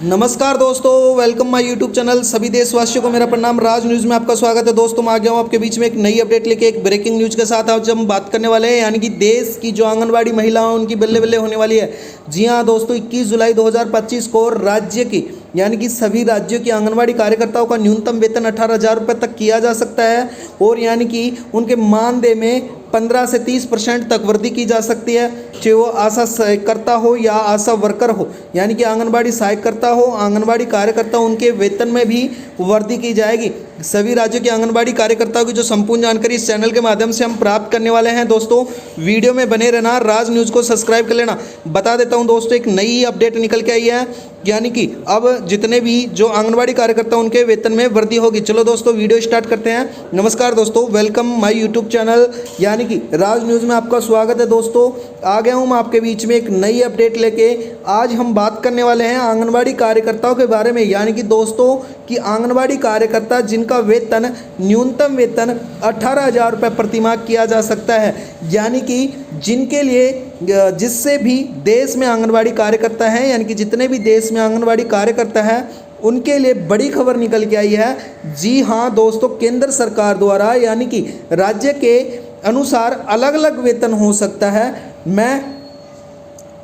नमस्कार दोस्तों, welcome my YouTube channel. सभी देशवासियों को मेरा प्रणाम। राज न्यूज़ में आपका स्वागत है। दोस्तों मैं आ गया हूँ आपके बीच में एक नई अपडेट लेके, एक ब्रेकिंग न्यूज़ के साथ। आज हम बात करने वाले हैं यानी कि देश की जो आंगनबाड़ी महिलाओं उनकी बल्ले बल्ले होने वाली है। जी हाँ दोस्तों, 21 जुलाई 2025 को राज्य की यानी कि सभी राज्यों की आंगनबाड़ी कार्यकर्ताओं का न्यूनतम वेतन 18,000 रुपये तक किया जा सकता है और यानी कि उनके मानदेय में 15 से 30% तक वृद्धि की जा सकती है। चाहे वो आशा सहायकर्ता हो या आशा वर्कर हो, यानी कि आंगनबाड़ी सहायकर्ता हो, आंगनबाड़ी कार्यकर्ता, उनके वेतन में भी वृद्धि की जाएगी। सभी राज्यों के आंगनबाड़ी कार्यकर्ताओं की जो संपूर्ण जानकारी इस चैनल के माध्यम से हम प्राप्त करने वाले हैं। दोस्तों वीडियो में बने रहना, राज न्यूज़ को सब्सक्राइब कर लेना। बता देता हूं दोस्तों, एक नई अपडेट निकल के आई है, यानी कि अब जितने भी जो आंगनबाड़ी कार्यकर्ता उनके वेतन में वृद्धि होगी। चलो दोस्तों वीडियो स्टार्ट करते हैं। नमस्कार दोस्तों, वेलकम माय यूट्यूब चैनल यानी कि राज न्यूज़ में आपका स्वागत है। दोस्तों आ गया हूँ मैं आपके बीच में एक नई अपडेट लेके। आज हम बात करने वाले हैं आंगनबाड़ी कार्यकर्ताओं के बारे में, यानी कि दोस्तों कि आंगनबाड़ी कार्यकर्ता जिनका वेतन न्यूनतम वेतन 18,000 रुपये प्रतिमाह किया जा सकता है, यानी कि जिनके लिए जिससे भी देश में आंगनबाड़ी कार्यकर्ता हैं, यानी कि जितने भी देश में आंगनबाड़ी कार्यकर्ता हैं उनके लिए बड़ी खबर निकल के आई है। जी हाँ दोस्तों, केंद्र सरकार द्वारा यानी कि राज्य के अनुसार अलग अलग वेतन हो सकता है। मैं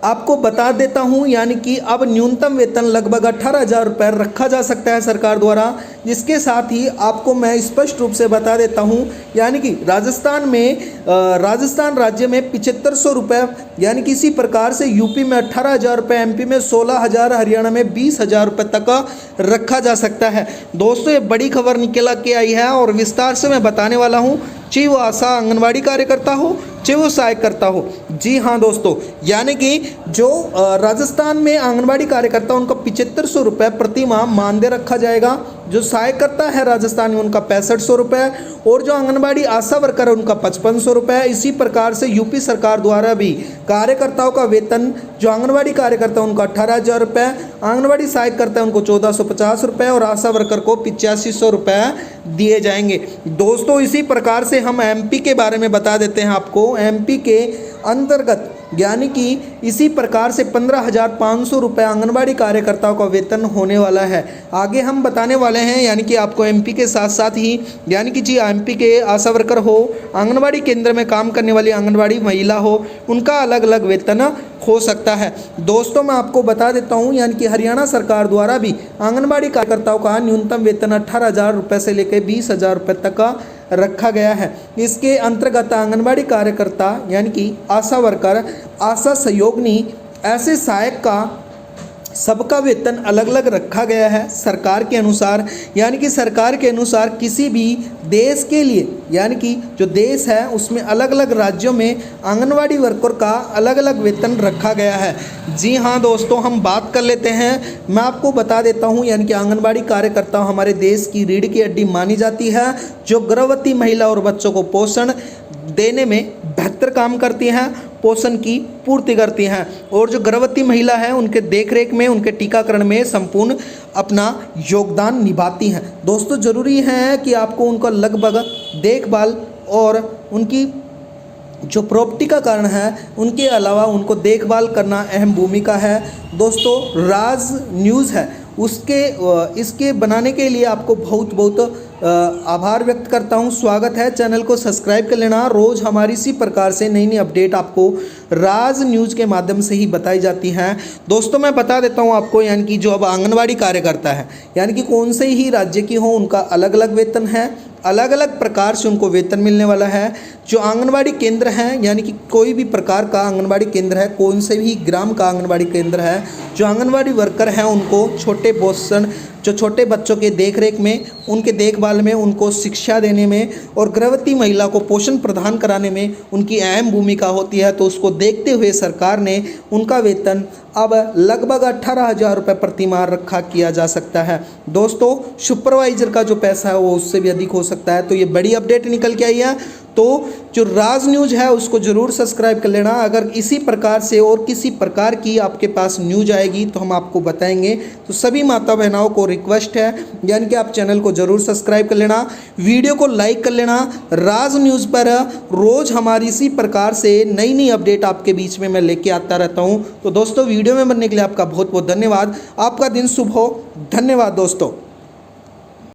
आपको बता देता हूं, यानी कि अब न्यूनतम वेतन लगभग 18,000 रुपये रखा जा सकता है सरकार द्वारा। इसके साथ ही आपको मैं स्पष्ट रूप से बता देता हूं, यानी कि राजस्थान राज्य में 7500 रुपये, यानी कि इसी प्रकार से यूपी में 18,000 रुपये, एमपी में 16,000, हरियाणा में 20,000 रुपये तक रखा जा सकता है। दोस्तों ये बड़ी खबर निकल के आई है और विस्तार से मैं बताने वाला हूँ, चाहे वो आशा आंगनबाड़ी कार्यकर्ता हो, चाहे वो सहायकर्ता हो। जी हाँ दोस्तों, यानी कि जो राजस्थान में आंगनबाड़ी कार्यकर्ता उनका 7500 रुपये प्रति माह मानदेय रखा जाएगा। जो सहायकर्ता है राजस्थान में उनका 6500 रुपये और जो आंगनबाड़ी आशा वर्कर है उनका 5500 रुपये। इसी प्रकार से यूपी सरकार द्वारा भी कार्यकर्ताओं का वेतन, जो आंगनबाड़ी कार्यकर्ता उनका 18,000 रुपये, आंगनबाड़ी सहायकर्ता उनको 1450 रुपये और आशा वर्कर को 8500 रुपये दिए जाएंगे। दोस्तों इसी प्रकार से हम एमपी के बारे में बता देते हैं आपको। एमपी के अंतर्गत यानी कि इसी प्रकार से 15,500 रुपये आंगनबाड़ी कार्यकर्ताओं का वेतन होने वाला है। आगे हम बताने वाले हैं, यानी कि आपको एमपी के साथ साथ ही यानी कि जी एमपी के आशा वर्कर हो, आंगनबाड़ी केंद्र में काम करने वाली आंगनबाड़ी महिला हो, उनका अलग अलग वेतन हो सकता है। दोस्तों मैं आपको बता देता हूं, यानी कि हरियाणा सरकार द्वारा भी आंगनबाड़ी कार्यकर्ताओं का न्यूनतम वेतन 18,000 रुपये से लेकर 20,000 रुपये तक का रखा गया है। इसके अंतर्गत आंगनबाड़ी कार्यकर्ता यानी कि आशा वर्कर, आशा सहयोगिनी, ऐसे सहायक का सबका वेतन अलग अलग रखा गया है सरकार के अनुसार। यानी कि सरकार के अनुसार किसी भी देश के लिए, यानी कि जो देश है उसमें अलग अलग राज्यों में आंगनवाड़ी वर्कर का अलग अलग वेतन रखा गया है। जी हाँ दोस्तों, हम बात कर लेते हैं। मैं आपको बता देता हूँ, यानी कि आंगनबाड़ी कार्यकर्ता हमारे देश की रीढ़ की हड्डी मानी जाती है, जो गर्भवती महिला और बच्चों को पोषण देने में बेहतर काम करती हैं, पोषण की पूर्ति करती हैं और जो गर्भवती महिला है उनके देखरेख में, उनके टीकाकरण में संपूर्ण अपना योगदान निभाती हैं। दोस्तों ज़रूरी है कि आपको उनका लगभग देखभाल और उनकी जो प्रॉपर्टी का कारण है उनके अलावा उनको देखभाल करना अहम भूमिका है। दोस्तों राज न्यूज़ है इसके बनाने के लिए आपको बहुत बहुत आभार व्यक्त करता हूं। स्वागत है, चैनल को सब्सक्राइब कर लेना। रोज़ हमारी इसी प्रकार से नई नई अपडेट आपको राज न्यूज़ के माध्यम से ही बताई जाती हैं। दोस्तों मैं बता देता हूं आपको, यानी कि जो अब आंगनबाड़ी कार्यकर्ता है, यानी कि कौन से ही राज्य की हो, उनका अलग अलग वेतन है, अलग अलग प्रकार से उनको वेतन मिलने वाला है। जो आंगनबाड़ी केंद्र हैं, यानी कि कोई भी प्रकार का आंगनबाड़ी केंद्र है, कौन से भी ग्राम का आंगनबाड़ी केंद्र है, जो आंगनबाड़ी वर्कर हैं उनको छोटे पोषण, जो छोटे बच्चों के देखरेख में, उनके देखभाल में, उनको शिक्षा देने में और गर्भवती महिला को पोषण प्रदान कराने में उनकी अहम भूमिका होती है। तो उसको देखते हुए सरकार ने उनका वेतन अब लगभग 18,000 रुपये प्रति माह रखा किया जा सकता है। दोस्तों सुपरवाइजर का जो पैसा है वो उससे भी अधिक हो सकता है। तो ये बड़ी अपडेट निकल के आई है। तो जो राज न्यूज़ है उसको ज़रूर सब्सक्राइब कर लेना। अगर इसी प्रकार से और किसी प्रकार की आपके पास न्यूज आएगी तो हम आपको बताएंगे। तो सभी माता बहनों को रिक्वेस्ट है, यानी कि आप चैनल को ज़रूर सब्सक्राइब कर लेना, वीडियो को लाइक कर लेना। राज न्यूज़ पर रोज़ हमारी इसी प्रकार से नई नई अपडेट आपके बीच में मैं लेके आता रहता हूँ। तो दोस्तों वीडियो में बनने के लिए आपका बहुत बहुत धन्यवाद। आपका दिन शुभ हो। धन्यवाद दोस्तों।